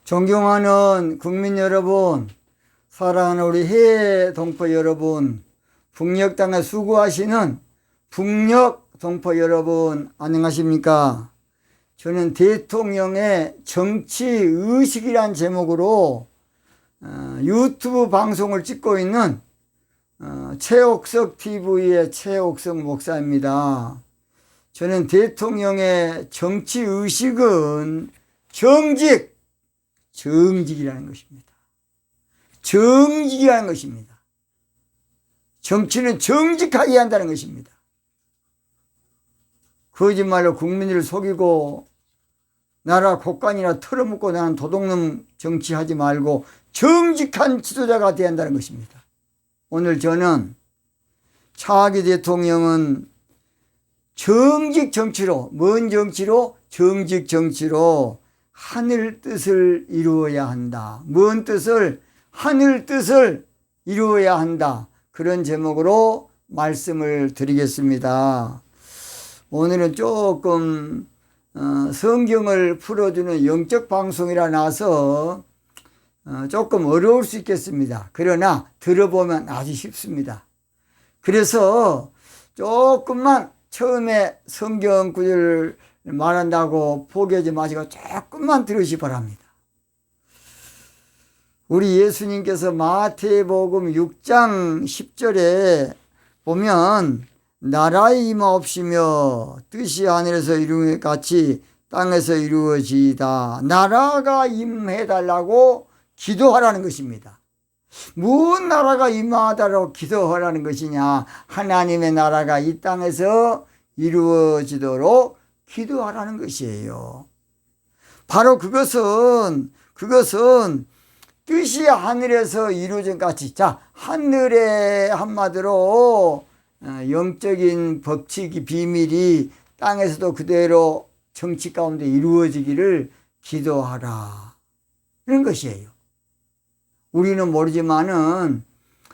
존경하는 국민 여러분, 사랑하는 우리 해외 동포 여러분, 북녘 땅에 수고하시는 북녘 동포 여러분, 안녕하십니까? 저는 대통령의 정치의식이란 제목으로 유튜브 방송을 찍고 있는 최옥석 TV의 최옥석 목사입니다. 저는 대통령의 정치의식은 정직이라는 것입니다. 정직이라는 것입니다. 정치는 정직하게 한다는 것입니다. 거짓말로 국민들을 속이고 나라 곳간이나 털어먹고 나는 도둑놈 정치하지 말고 정직한 지도자가 되어야 한다는 것입니다. 오늘 저는 차기 대통령은 정직 정치로, 뭔 정치로? 정직 정치로 하늘 뜻을 이루어야 한다. 뭔 뜻을? 하늘 뜻을 이루어야 한다. 그런 제목으로 말씀을 드리겠습니다. 오늘은 조금 성경을 풀어주는 영적 방송이라 나서 조금 어려울 수 있겠습니다. 그러나 들어보면 아주 쉽습니다. 그래서 조금만 처음에 성경 구절을 말한다고 포기하지 마시고 조금만 들으시기 바랍니다. 우리 예수님께서 마태복음 6장 10절에 보면 나라의 임하옵시며 뜻이 하늘에서 이루어진 것 같이 땅에서 이루어지이다. 나라가 임해달라고 기도하라는 것입니다. 무슨 나라가 임하다라고 기도하라는 것이냐? 하나님의 나라가 이 땅에서 이루어지도록 기도하라는 것이에요. 바로 그것은 뜻이 하늘에서 이루어진 것 같이, 자, 하늘의 한마디로 영적인 법칙이 비밀이 땅에서도 그대로 정치 가운데 이루어지기를 기도하라. 그런 것이에요. 우리는 모르지만은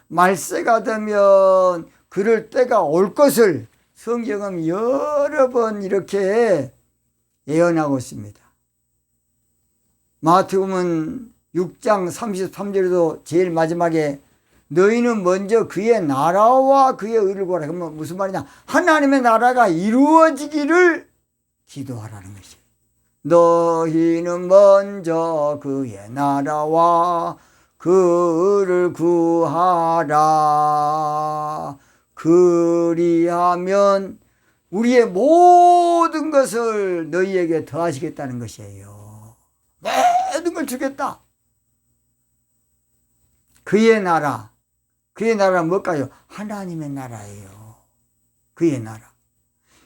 말세가 되면 그럴 때가 올 것을 성경은 여러 번 이렇게 예언하고 있습니다. 마태복음 6장 33절에도 제일 마지막에 너희는 먼저 그의 나라와 그의 의를 구하라. 그러면 무슨 말이냐? 하나님의 나라가 이루어지기를 기도하라는 것이에요. 너희는 먼저 그의 나라와 그 의를 구하라. 그리하면 우리의 모든 것을 너희에게 더하시겠다는 것이에요. 모든 걸 주겠다. 그의 나라. 그의 나라는 뭘까요? 하나님의 나라예요. 그의 나라.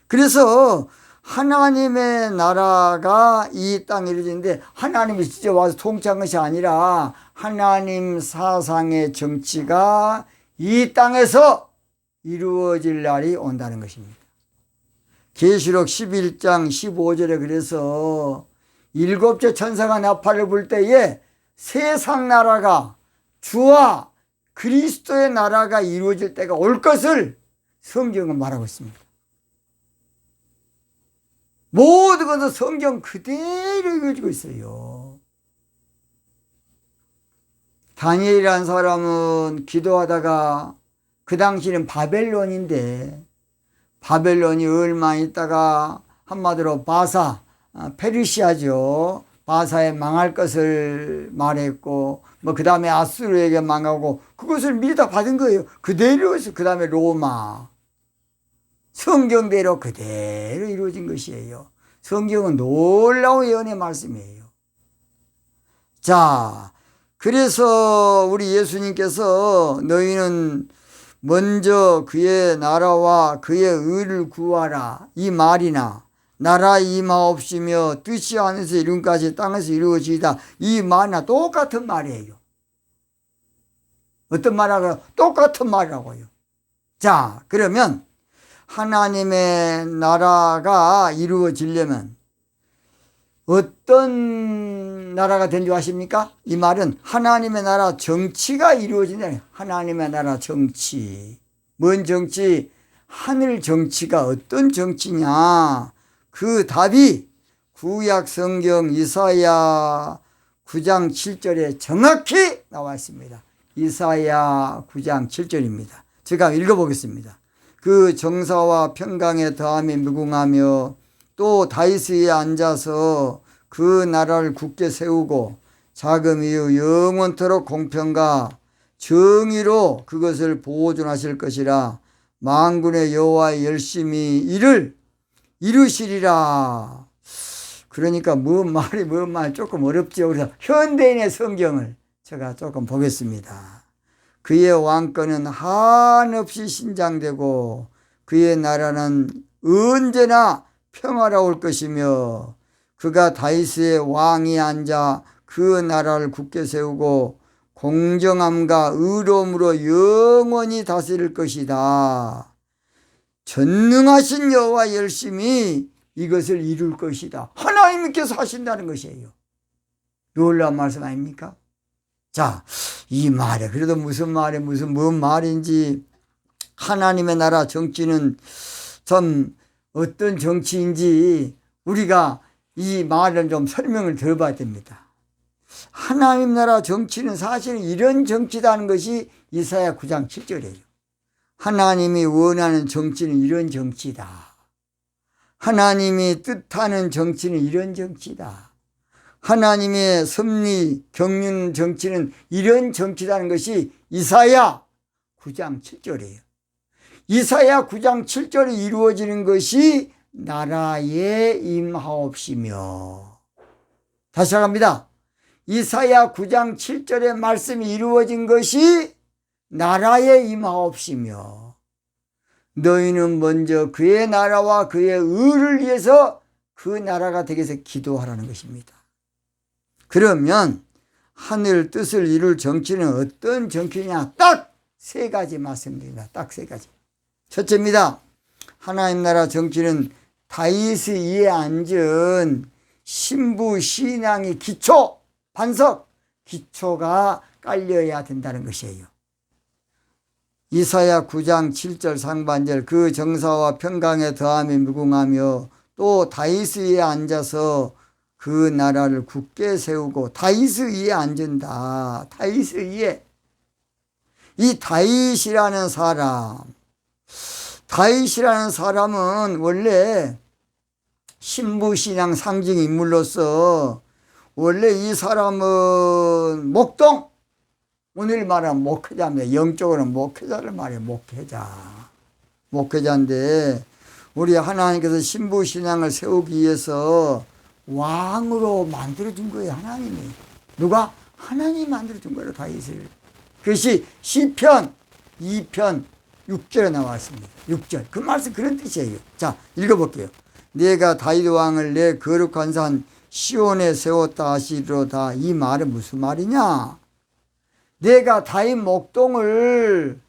그래서 하나님의 나라가 이 땅에 이루어지는데 하나님이 직접 와서 통치한 것이 아니라 하나님 사상의 정치가 이 땅에서 이루어질 날이 온다는 것입니다. 계시록 11장 15절에 그래서 일곱째 천사가 나팔을 불 때에 세상 나라가 주와 그리스도의 나라가 이루어질 때가 올 것을 성경은 말하고 있습니다. 모든 것은 성경 그대로 이루어지고 있어요. 다니엘이라는 사람은 기도하다가 그 당시는 바벨론인데 바벨론이 얼마 있다가 한마디로 바사, 페르시아죠. 바사에 망할 것을 말했고 그 다음에 아수르에게 망하고 그것을 미리 다 받은 거예요. 그대로 해서 그 다음에 로마. 성경대로 그대로 이루어진 것이에요. 성경은 놀라운 예언의 말씀이에요. 자, 그래서 우리 예수님께서 너희는 먼저 그의 나라와 그의 의를 구하라. 이 말이나 나라 임하옵시며 뜻이 하늘에서 이룬 것이 땅에서 이루어지이다. 이 말이나 똑같은 말이에요. 어떤 말이라고요? 똑같은 말이라고요. 자, 그러면 하나님의 나라가 이루어지려면 어떤 나라가 된 줄 아십니까? 이 말은 하나님의 나라 정치가 이루어진다. 하나님의 나라 정치. 뭔 정치? 하늘 정치가 어떤 정치냐? 그 답이 구약 성경 이사야 9장 7절에 정확히 나와 있습니다. 이사야 9장 7절입니다. 제가 읽어보겠습니다. 그 정사와 평강에 더함이 무궁하며 또 다윗 위에 앉아서 그 나라를 굳게 세우고 자금 이후 영원토록 공평과 정의로 그것을 보존하실 것이라. 만군의 여호와의 열심히 이를 이루시리라. 그러니까 뭔 말이 조금 어렵죠. 그래서 현대인의 성경을 제가 조금 보겠습니다. 그의 왕권은 한없이 신장되고 그의 나라는 언제나 평화로울 것이며 그가 다윗의 왕이 앉아 그 나라를 굳게 세우고 공정함과 의로움으로 영원히 다스릴 것이다. 전능하신 여호와 열심히 이것을 이룰 것이다. 하나님께서 하신다는 것이에요. 놀라운 말씀 아닙니까? 자, 이 말에 그래도 무슨 뭔 말인지, 하나님의 나라 정치는 참 어떤 정치인지 우리가 이 말을 좀 설명을 들어봐야 됩니다. 하나님 나라 정치는 사실은 이런 정치다는 것이 이사야 9장 7절이에요. 하나님이 원하는 정치는 이런 정치다. 하나님이 뜻하는 정치는 이런 정치다. 하나님의 섭리, 경륜 정치는 이런 정치라는 것이 이사야 9장 7절이에요. 이사야 9장 7절이 이루어지는 것이 나라에 임하옵시며. 다시 시작합니다. 이사야 9장 7절의 말씀이 이루어진 것이 나라에 임하옵시며 너희는 먼저 그의 나라와 그의 의를 위해서 그 나라가 되게 해서 기도하라는 것입니다. 그러면 하늘 뜻을 이룰 정치는 어떤 정치냐? 딱 세 가지 말씀드립니다. 딱 세 가지. 첫째입니다. 하나님 나라 정치는 다윗 위에 앉은 신부 신앙의 기초, 반석, 기초가 깔려야 된다는 것이에요. 이사야 9장 7절 상반절 그 정사와 평강에 더함이 무궁하며 또 다윗 위에 앉아서 그 나라를 굳게 세우고. 다윗 위에 앉은다. 다윗 위에. 이 다윗이라는 사람은 원래 신부신앙 상징 인물로서 원래 이 사람은 목동, 오늘 말하면 목회자입니다. 영적으로는 목회자를 말해요. 목회자인데 우리 하나님께서 신부신앙을 세우기 위해서 왕으로 만들어준 거예요. 하나님이. 누가? 하나님이 만들어준 거예요. 다윗을. 그것이 시편 2편 6절에 나왔습니다. 6절. 그 말씀 그런 뜻이에요. 자, 읽어볼게요. 내가 다윗 왕을 내 거룩한 산 시온에 세웠다 하시리로다. 이 말은 무슨 말이냐? 내가 다윗 목동을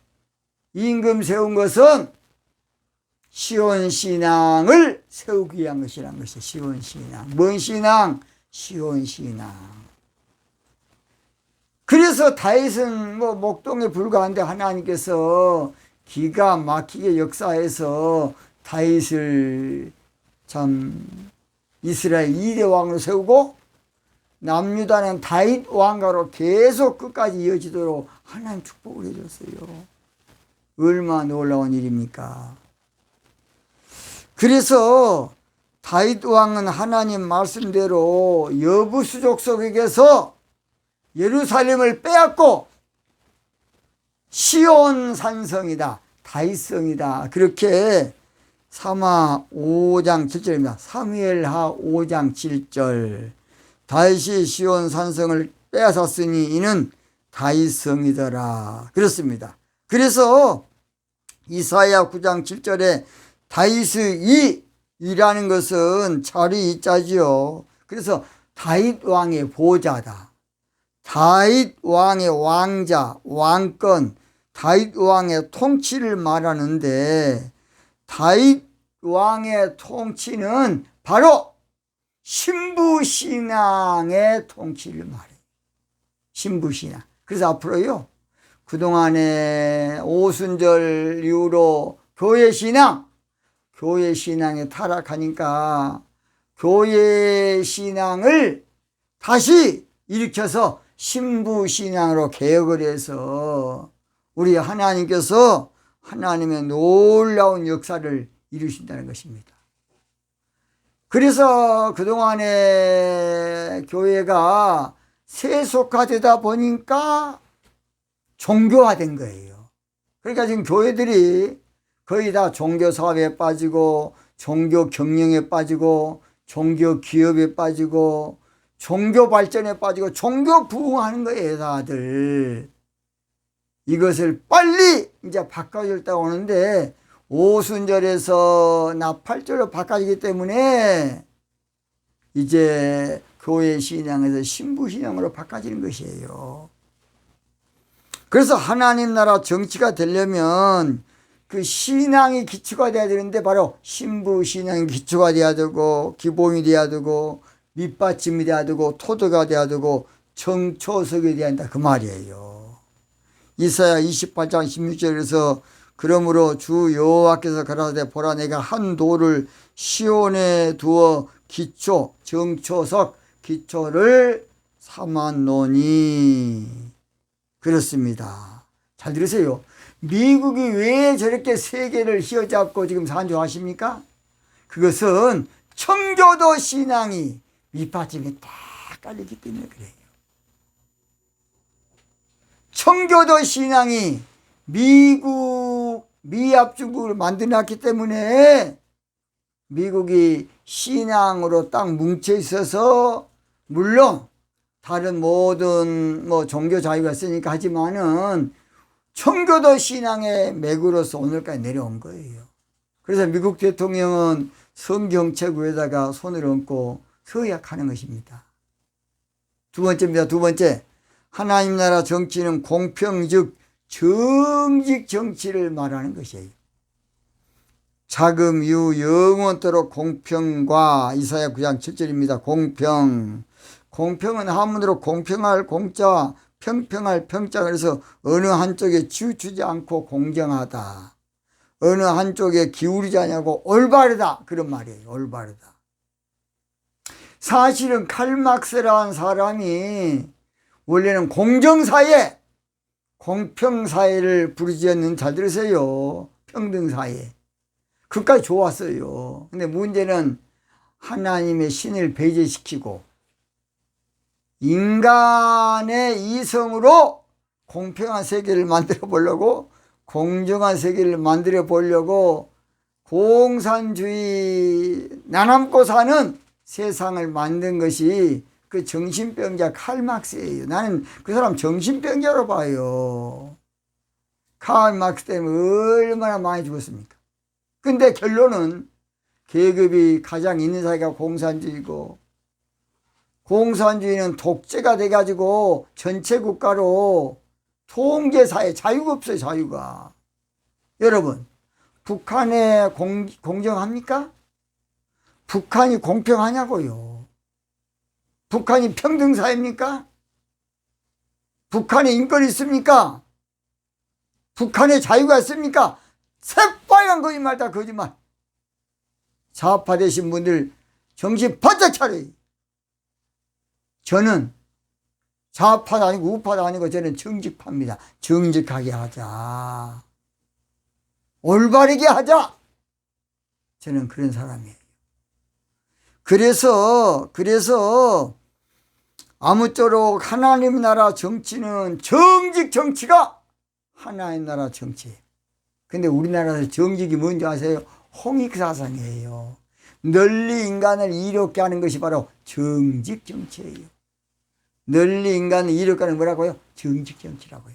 임금 세운 것은 시온 신앙을 세우기 위한 것이란 것이에요. 시온 신앙. 뭔 신앙? 시온 신앙. 그래서 다윗은 목동에 불과한데 하나님께서 기가 막히게 역사해서 다윗을 참 이스라엘 2대 왕으로 세우고 남유다는 다윗 왕가로 계속 끝까지 이어지도록 하나님 축복을 해줬어요. 얼마나 놀라운 일입니까? 그래서 다윗 왕은 하나님 말씀대로 여부수족 속에게서 예루살렘을 빼앗고 시온 산성이다, 다윗성이다, 그렇게 사마 5장 7절입니다. 사무엘하 5장 7절 다윗이 시온 산성을 빼앗았으니 이는 다윗성이더라. 그렇습니다. 그래서 이사야 9장 7절에 다윗의 이라는 것은 자리 이자지요. 그래서 다윗 왕의 보좌다. 다윗 왕의 왕자, 왕권, 다윗 왕의 통치를 말하는데 다윗 왕의 통치는 바로 신부신앙의 통치를 말해요. 신부신앙. 그래서 앞으로요, 그동안에 오순절 이후로 교회 신앙에 타락하니까 교회 신앙을 다시 일으켜서 신부신앙으로 개혁을 해서 우리 하나님께서 하나님의 놀라운 역사를 이루신다는 것입니다. 그래서 그동안에 교회가 세속화되다 보니까 종교화된 거예요. 그러니까 지금 교회들이 거의 다 종교사업에 빠지고 종교 경영에 빠지고 종교 기업에 빠지고 종교 발전에 빠지고 종교 부흥하는 거예요, 다들. 이것을 빨리 이제 바꿔줬다고 하는데 오순절에서 나팔절로 바꿔지기 때문에 이제 교회 신앙에서 신부 신앙으로 바꿔지는 것이에요. 그래서 하나님 나라 정치가 되려면 그 신앙이 기초가 돼야 되는데 바로 신부 신앙이 기초가 돼야 되고 기본이 돼야 되고 밑받침이 돼야 되고 토대가 돼야 되고 정초석이 돼야 한다 그 말이에요. 이사야 28장 16절에서 그러므로 주 여호와께서 가라사대 보라 내가 한 돌을 시온에 두어 기초 정초석 기초를 삼았노니 그렇습니다. 잘 들으세요. 미국이 왜 저렇게 세계를 휘어잡고 지금 산조하십니까? 그것은 청교도 신앙이 밑받침이 딱 깔리기 때문에 그래요. 청교도 신앙이 미합중국을 만들어놨기 때문에 미국이 신앙으로 딱 뭉쳐 있어서 물론 다른 모든 종교 자유가 있으니까 하지만은 청교도 신앙의 맥으로서 오늘까지 내려온 거예요. 그래서 미국 대통령은 성경책 위에다가 손을 얹고 서약하는 것입니다. 두 번째입니다. 두 번째, 하나님 나라 정치는 공평 즉 정직 정치를 말하는 것이에요. 자금 이후 영원토록 공평과 이사야 9장 7절입니다. 공평은 한문으로 공평할 공자 평평할 평자 그래서 어느 한쪽에 치우치지 않고 공정하다. 어느 한쪽에 기울이지 않냐고 올바르다 그런 말이에요. 올바르다. 사실은 칼막스라는 사람이 원래는 공정사회 공평사회를 부르짖었는 잘 들으세요. 평등사회 그까지 좋았어요. 근데 문제는 하나님의 신을 배제시키고 인간의 이성으로 공평한 세계를 만들어 보려고 공정한 세계를 만들어 보려고 공산주의 나눠먹고 사는 세상을 만든 것이 그 정신병자 칼막스예요. 나는 그 사람 정신병자로 봐요. 칼막스 때문에 얼마나 많이 죽었습니까? 근데 결론은 계급이 가장 있는 사회가 공산주의고 공산주의는 독재가 돼가지고 전체 국가로 통제사회 자유가 없어요. 자유가. 여러분 북한에 공정합니까? 북한이 공평하냐고요. 북한이 평등사회입니까? 북한에 인권이 있습니까? 북한에 자유가 있습니까? 새빨간 거짓말 다 거짓말. 좌파 되신 분들 정신 바짝 차려요. 저는 좌파도 아니고 우파도 아니고 저는 정직파입니다. 정직하게 하자. 올바르게 하자. 저는 그런 사람이에요. 그래서 아무쪼록 하나님 나라 정치는 정직 정치가 하나님 나라 정치예요. 근데 우리나라에서 정직이 뭔지 아세요? 홍익사상이에요. 널리 인간을 이롭게 하는 것이 바로 정직 정치예요. 널리 인간을 이롭게 하는 뭐라고요? 정직 정치라고요.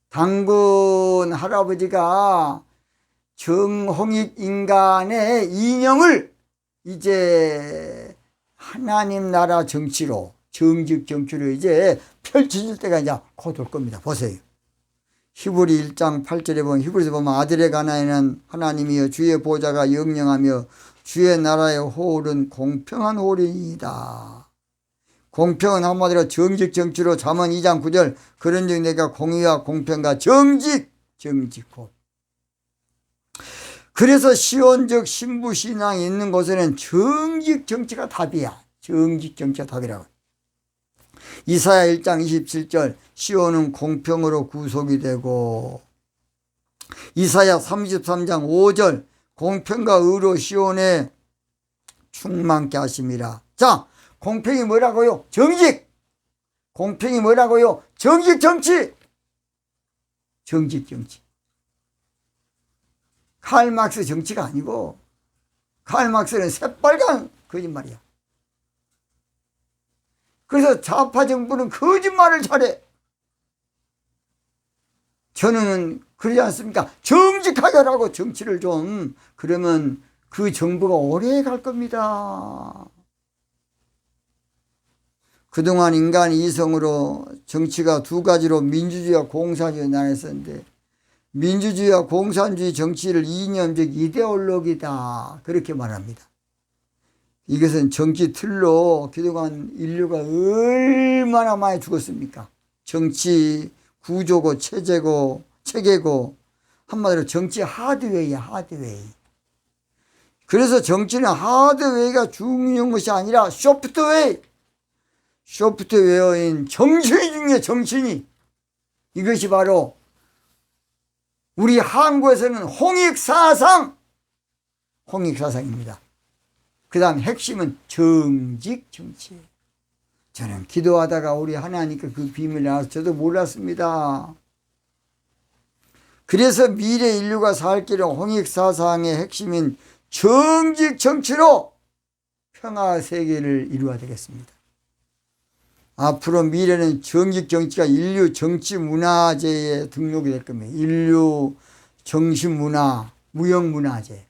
당군 할아버지가 정홍익 인간의 인형을 이제 하나님 나라 정치로 정직 정치로 이제 펼쳐질 때가 이제 곧 올 겁니다. 보세요. 히브리 1장 8절에 보면 히브리서 보면 아들의 가나에는 하나님이여 주의 보좌가 영영하며 주의 나라의 호울은 공평한 호울이다. 공평은 한마디로 정직 정치로 잠언 2장 9절 그런즉 내가 공의와 공평과 정직 곧. 그래서 시온적 신부 신앙이 있는 곳에는 정직 정치가 답이야. 정직 정치가 답이라고. 이사야 1장 27절 시온은 공평으로 구속이 되고, 이사야 33장 5절 공평과 의로 시온에 충만케 하심이라. 자, 공평이 뭐라고요? 정직. 공평이 뭐라고요? 정직 정치. 정직 정치. 칼 막스 정치가 아니고, 칼 막스는 새빨간 거짓말이야. 그래서 좌파 정부는 거짓말을 잘해. 저는 그러지 않습니까? 정직하게 하라고, 정치를 좀. 그러면 그 정부가 오래 갈 겁니다. 그동안 인간 이성으로 정치가 두 가지로 민주주의와 공산주의 나눴었는데, 민주주의와 공산주의 정치를 이념적 이데올로기다, 그렇게 말합니다. 이것은 정치 틀로 그동안 인류가 얼마나 많이 죽었습니까? 정치 구조고 체계고 한마디로 정치 하드웨어야, 하드웨어. 그래서 정치는 하드웨어가 중요한 것이 아니라 소프트웨어인 정신이 중요해. 정신이. 이것이 바로 우리 한국에서는 홍익사상입니다. 그 다음 핵심은 정직 정치예요. 저는 기도하다가 우리 하나님께 그 비밀을 알아서 저도 몰랐습니다. 그래서 미래 인류가 살 길은 홍익사상의 핵심인 정직 정치로 평화 세계를 이루어야 되겠습니다. 앞으로 미래는 정직 정치가 인류 정치 문화재에 등록이 될 겁니다. 인류 정신 문화, 무형 문화재.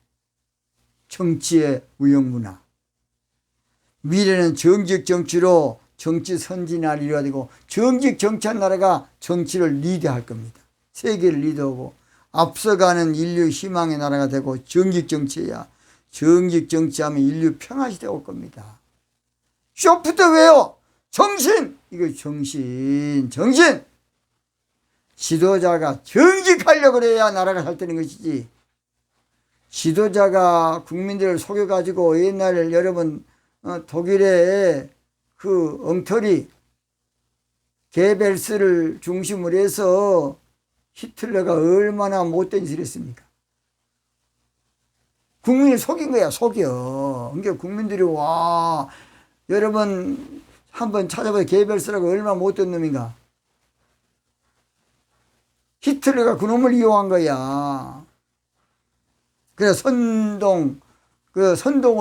정치의 무형 문화. 미래는 정직 정치로 정치 선진화를 이루어야 되고, 정직 정치한 나라가 정치를 리드할 겁니다. 세계를 리드하고 앞서가는 인류 희망의 나라가 되고, 정직 정치야. 정직 정치하면 인류 평화시대 올 겁니다. 소프트웨어, 정신. 이거 정신. 지도자가 정직하려고 그래야 나라가 살 되는 것이지. 지도자가 국민들을 속여가지고, 옛날에 여러분 독일의 그 엉터리 게벨스를 중심으로 해서 히틀러가 얼마나 못된 짓을 했습니까? 국민을 속인 거야, 속여. 그러니까 국민들이, 와, 여러분 한번 찾아봐요. 게벨스라고 얼마나 못된 놈인가. 히틀러가 그놈을 이용한 거야. 그래 선동을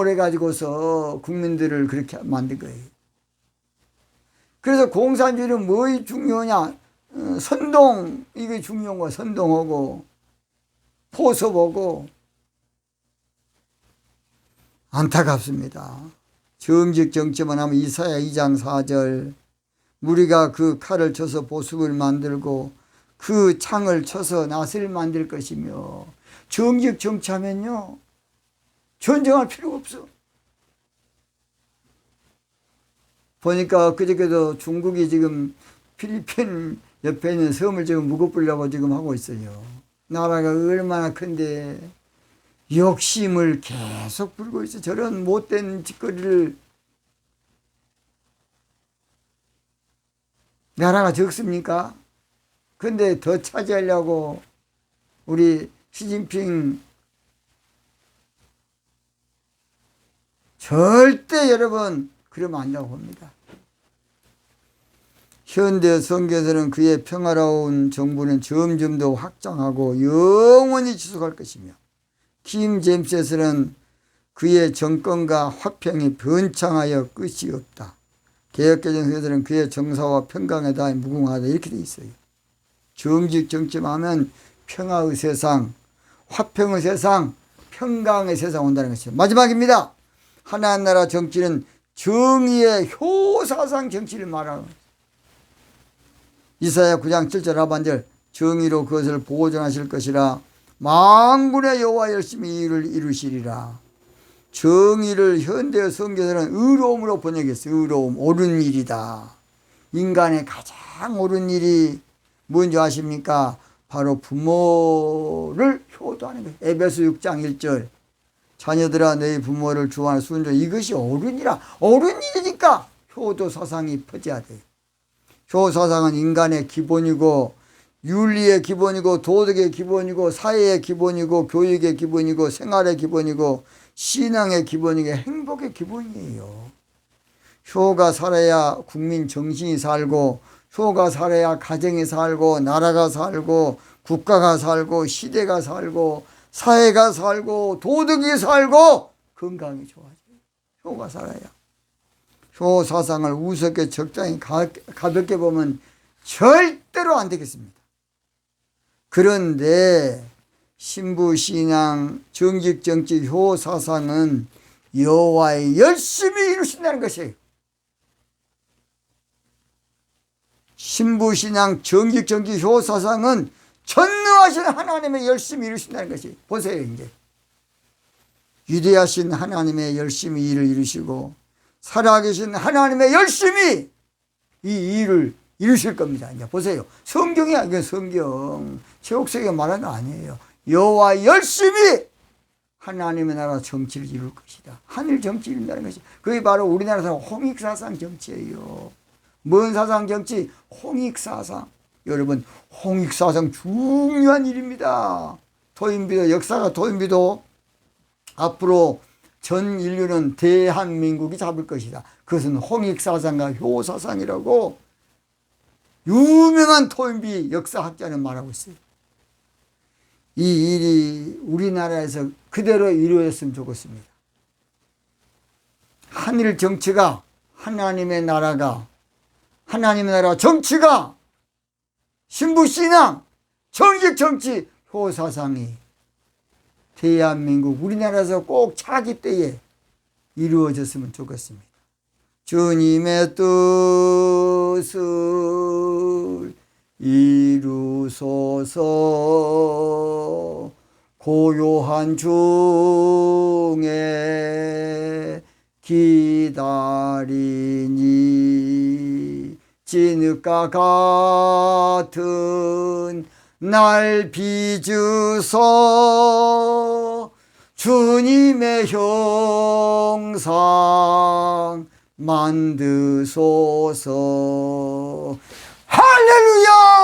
해가지고서 국민들을 그렇게 만든 거예요. 그래서 공산주의는 뭐이 중요하냐? 선동, 이게 중요한 거야. 선동하고 포섭하고. 안타깝습니다. 정직 정치만 하면 이사야 2장 4절 우리가 그 칼을 쳐서 보습을 만들고 그 창을 쳐서 낫을 만들 것이며, 정직 정치하면요 전쟁할 필요가 없어. 보니까 그저께도 중국이 지금 필리핀 옆에 있는 섬을 지금 무고불려고 지금 하고 있어요. 나라가 얼마나 큰데 욕심을 계속 부리고 있어. 저런 못된 짓거리를. 나라가 적습니까? 근데 더 차지하려고 우리 시진핑 절대 여러분 그러면 안 된다고 봅니다. 현대 선교에서는 그의 평화로운 정부는 점점 더 확장하고 영원히 지속할 것이며, 킹 제임스에서는 그의 정권과 화평이 번창하여 끝이 없다. 개혁개정서에서는 그의 정사와 평강에 다해 무궁하다, 이렇게 돼 있어요. 정직 정치하면 평화의 세상, 화평의 세상, 평강의 세상 온다는 것이죠. 마지막입니다. 하나님 나라 정치는 정의의 효사상 정치를 말하는 거예요. 이사야 9장 7절 하반절 정의로 그것을 보존하실 것이라 만군의 여호와 열심히 이를 이루시리라. 정의를 현대 성경에서는 의로움으로 번역했어요. 의로움, 옳은 일이다. 인간의 가장 옳은 일이 뭔지 아십니까? 바로 부모를 효도하는 거예요. 에베소 6장 1절 자녀들아 너희 부모를 주와는 순종, 이것이 옳은 일이라. 옳은 일이니까 효도 사상이 퍼져야 돼요. 효사상은 인간의 기본이고 윤리의 기본이고 도덕의 기본이고 사회의 기본이고 교육의 기본이고 생활의 기본이고 신앙의 기본이고 행복의 기본이에요. 효가 살아야 국민 정신이 살고 효가 살아야 가정이 살고 나라가 살고 국가가 살고 시대가 살고 사회가 살고 도덕이 살고 건강이 좋아져요. 효가 살아야. 효 사상을 우습게 적당히 가볍게 보면 절대로 안 되겠습니다. 그런데 신부신앙 정직정치 효 사상은 여호와의 열심히 이루신다는 것이에요. 신부신앙 정직정치 효 사상은 전능하신 하나님의 열심히 이루신다는 것이. 보세요. 이제 위대하신 하나님의 열심히 일을 이루시고 살아계신 하나님의 열심히 이 일을 이루실 겁니다. 이제 보세요. 성경이 아니고 성경 제옥석에 말하는 거 아니에요. 여호와 열심히 하나님의 나라 정치를 이룰 것이다. 하늘 정치 이룬다는 것이 그게 바로 우리나라 사람 홍익사상 정치예요. 뭔 사상 정치? 홍익사상. 여러분 홍익사상 중요한 일입니다. 토인비도 역사가 토인비도 앞으로 전 인류는 대한민국이 잡을 것이다. 그것은 홍익사상과 효사상이라고 유명한 토인비 역사학자는 말하고 있어요. 이 일이 우리나라에서 그대로 이루어졌으면 좋겠습니다. 한일 정치가 하나님의 나라가 하나님의 나라 정치가 신부신앙 정직 정치 효사상이 대한민국 우리나라에서 꼭 차기 때에 이루어졌으면 좋겠습니다. 주님의 뜻을 이루소서. 고요한 중에 기다리니 진흙과 같은 날 빚으서 주님의 형상 만드소서. 할렐루야!